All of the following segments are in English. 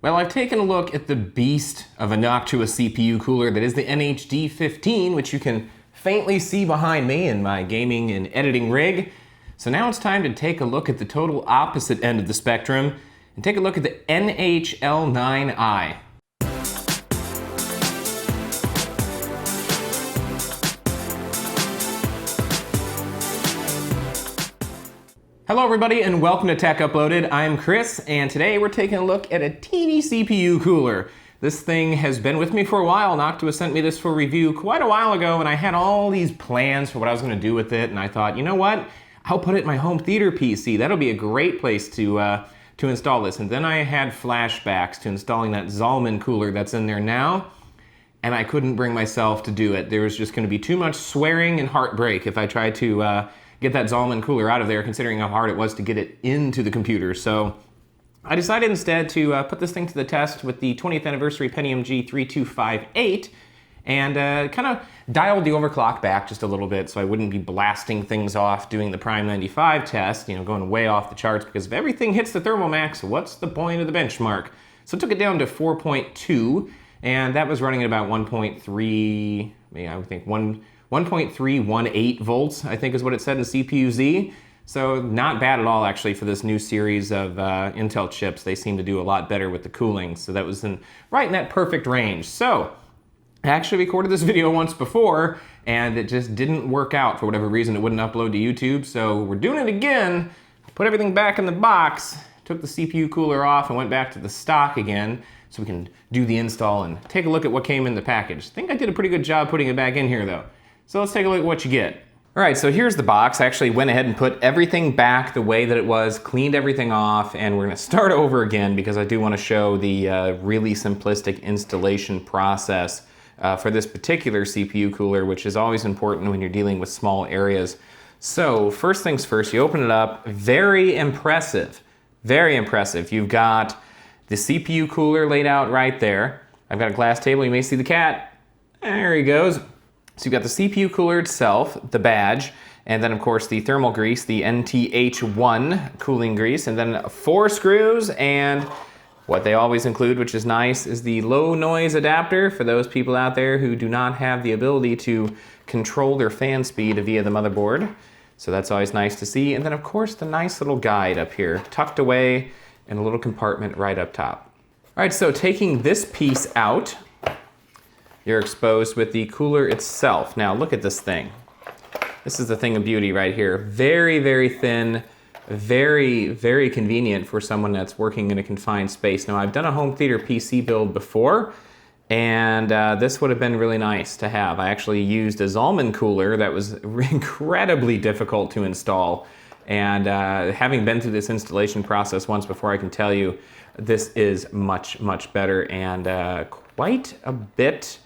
Well, I've taken a look at the beast of a Noctua CPU cooler that is the NH-D15, which you can faintly see behind me in my gaming and editing rig. So now it's time to take a look at the total opposite end of the spectrum and take a look at the NH-L9i. Hello everybody and welcome to Tech Uploaded. I'm Chris and today we're taking a look at a teeny CPU cooler. This thing has been with me for a while. Noctua sent me this for review quite a while ago and I had all these plans for what I was going to do with it, and I thought, you know what? I'll put it in my home theater PC. That'll be a great place to install this. And then I had flashbacks to installing that Zalman cooler that's in there now, and I couldn't bring myself to do it. There was just going to be too much swearing and heartbreak if I tried to get that Zalman cooler out of there, considering how hard it was to get it into the computer. So I decided instead to put this thing to the test with the 20th anniversary Pentium G3258 and kind of dialed the overclock back just a little bit so I wouldn't be blasting things off doing the Prime 95 test, going way off the charts, because if everything hits the thermal max, what's the point of the benchmark? So I took it down to 4.2, and that was running at about 1.3, I would think 1.318 volts, I think is what it said in CPU-Z. So not bad at all, actually, for this new series of Intel chips. They seem to do a lot better with the cooling. So that was right in that perfect range. So I actually recorded this video once before, and it just didn't work out. For whatever reason, it wouldn't upload to YouTube. So we're doing it again. Put everything back in the box, took the CPU cooler off, and went back to the stock again so we can do the install and take a look at what came in the package. I think I did a pretty good job putting it back in here, though. So let's take a look at what you get. All right, so here's the box. I actually went ahead and put everything back the way that it was, cleaned everything off, and we're gonna start over again because I do wanna show the really simplistic installation process for this particular CPU cooler, which is always important when you're dealing with small areas. So first things first, you open it up. Very impressive, very impressive. You've got the CPU cooler laid out right there. I've got a glass table, you may see the cat. There he goes. So you've got the CPU cooler itself, the badge, and then of course the thermal grease, the NTH1 cooling grease, and then 4 screws, and what they always include, which is nice, is the low noise adapter for those people out there who do not have the ability to control their fan speed via the motherboard. So that's always nice to see. And then of course the nice little guide up here, tucked away in a little compartment right up top. All right, so taking this piece out, you're exposed with the cooler itself. Now look at this thing. This is the thing of beauty right here. Very, very thin, very, very convenient for someone that's working in a confined space. Now I've done a home theater PC build before, and this would have been really nice to have. I actually used a Zalman cooler that was incredibly difficult to install. And having been through this installation process once before, I can tell you this is much, much better and quite a bit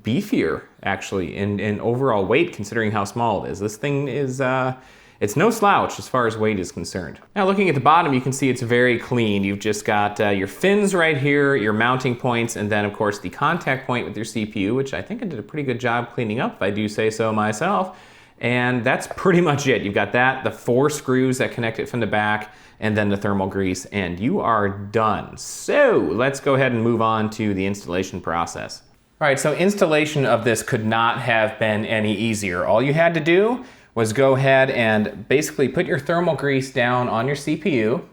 beefier, actually, in overall weight, considering how small it is. This thing is, it's no slouch as far as weight is concerned. Now, looking at the bottom, you can see it's very clean. You've just got your fins right here, your mounting points, and then, of course, the contact point with your CPU, which I think I did a pretty good job cleaning up, if I do say so myself. And that's pretty much it. You've got that, the 4 screws that connect it from the back, and then the thermal grease, and you are done. So let's go ahead and move on to the installation process. All right, so installation of this could not have been any easier. All you had to do was go ahead and basically put your thermal grease down on your CPU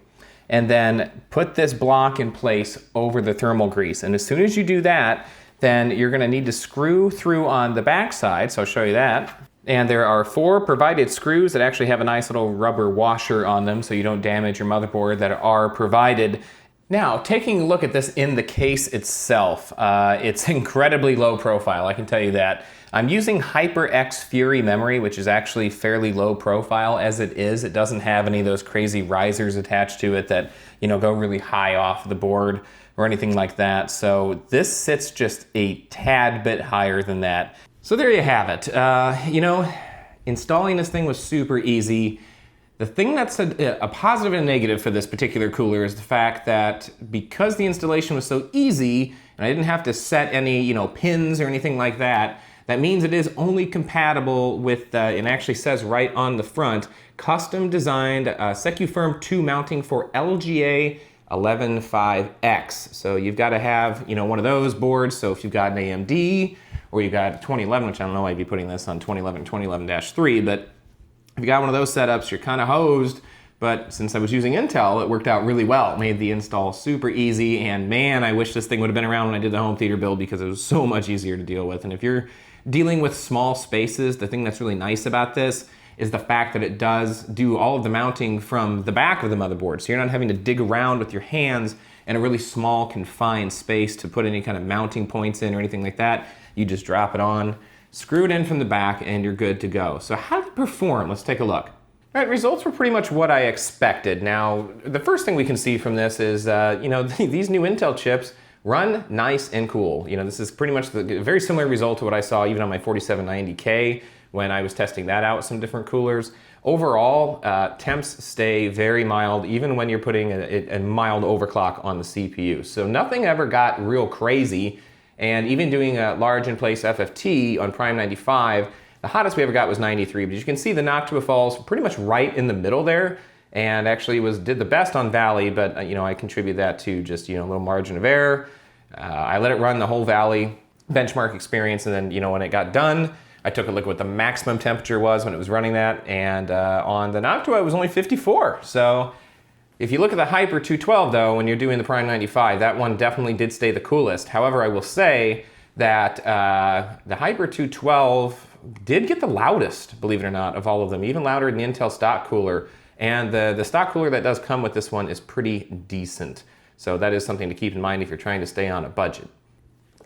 and then put this block in place over the thermal grease. And as soon as you do that, then you're gonna need to screw through on the back side, so I'll show you that. And there are 4 provided screws that actually have a nice little rubber washer on them so you don't damage your motherboard that are provided. Now, taking a look at this in the case itself, it's incredibly low profile, I can tell you that. I'm using HyperX Fury memory, which is actually fairly low profile as it is. It doesn't have any of those crazy risers attached to it that, go really high off the board or anything like that. So this sits just a tad bit higher than that. So there you have it. Installing this thing was super easy. The thing that's a positive and a negative for this particular cooler is the fact that because the installation was so easy and I didn't have to set any pins or anything like that, that means it is only compatible with, it actually says right on the front, custom designed SecuFirm 2 mounting for LGA Noctua NH-L9i. So you've got to have, one of those boards. So if you've got an AMD or you've got 2011, which I don't know why you'd be putting this on 2011, but if you got one of those setups, you're kind of hosed. But since I was using Intel, it worked out really well. It made the install super easy, and man, I wish this thing would have been around when I did the home theater build because it was so much easier to deal with. And if you're dealing with small spaces, the thing that's really nice about this is the fact that it does do all of the mounting from the back of the motherboard. So you're not having to dig around with your hands in a really small, confined space to put any kind of mounting points in or anything like that. You just drop it on, screw it in from the back, and you're good to go. So how did it perform? Let's take a look. All right, results were pretty much what I expected. Now, the first thing we can see from this is, these new Intel chips run nice and cool. This is pretty much the very similar result to what I saw even on my 4790K when I was testing that out with some different coolers. Overall, temps stay very mild, even when you're putting a mild overclock on the CPU. So nothing ever got real crazy, and even doing a large in-place FFT on Prime 95, the hottest we ever got was 93, but you can see the Noctua falls pretty much right in the middle there, and actually did the best on Valley, but I contribute that to just a little margin of error. I let it run the whole Valley benchmark experience, and then when it got done, I took a look at what the maximum temperature was when it was running that, and on the Noctua it was only 54. So if you look at the Hyper 212 though, when you're doing the Prime 95, that one definitely did stay the coolest. However, I will say that the Hyper 212 did get the loudest, believe it or not, of all of them, even louder than the Intel stock cooler. And the stock cooler that does come with this one is pretty decent. So that is something to keep in mind if you're trying to stay on a budget.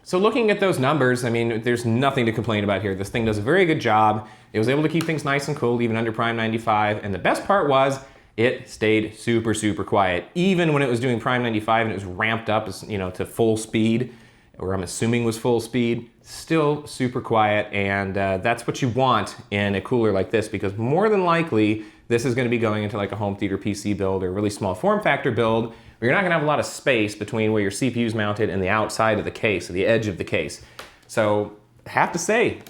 So looking at those numbers, there's nothing to complain about here. This thing does a very good job. It was able to keep things nice and cool, even under Prime 95. And the best part was it stayed super, super quiet. Even when it was doing Prime 95 and it was ramped up, to full speed, or I'm assuming was full speed, still super quiet, and that's what you want in a cooler like this, because more than likely, this is gonna be going into like a home theater PC build or a really small form factor build, where you're not gonna have a lot of space between where your CPU is mounted and the outside of the case, or the edge of the case. So, I have to say,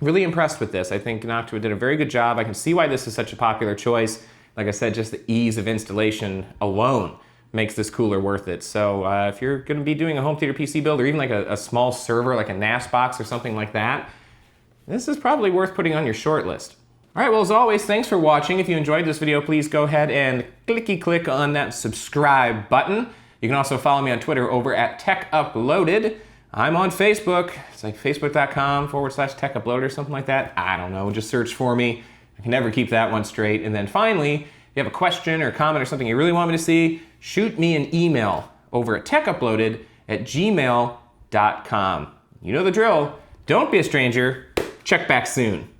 really impressed with this. I think Noctua did a very good job. I can see why this is such a popular choice. Like I said, just the ease of installation alone makes this cooler worth it. So if you're gonna be doing a home theater PC build, or even like a small server, like a NAS box or something like that, this is probably worth putting on your short list. All right, well, as always, thanks for watching. If you enjoyed this video, please go ahead and click on that subscribe button. You can also follow me on Twitter over at TechUploaded. I'm on Facebook. It's like facebook.com/TechUploaded or something like that. I don't know, just search for me. I can never keep that one straight. And then finally, if you have a question or a comment or something you really want me to see, shoot me an email over at techuploaded@gmail.com. You know the drill. Don't be a stranger. Check back soon.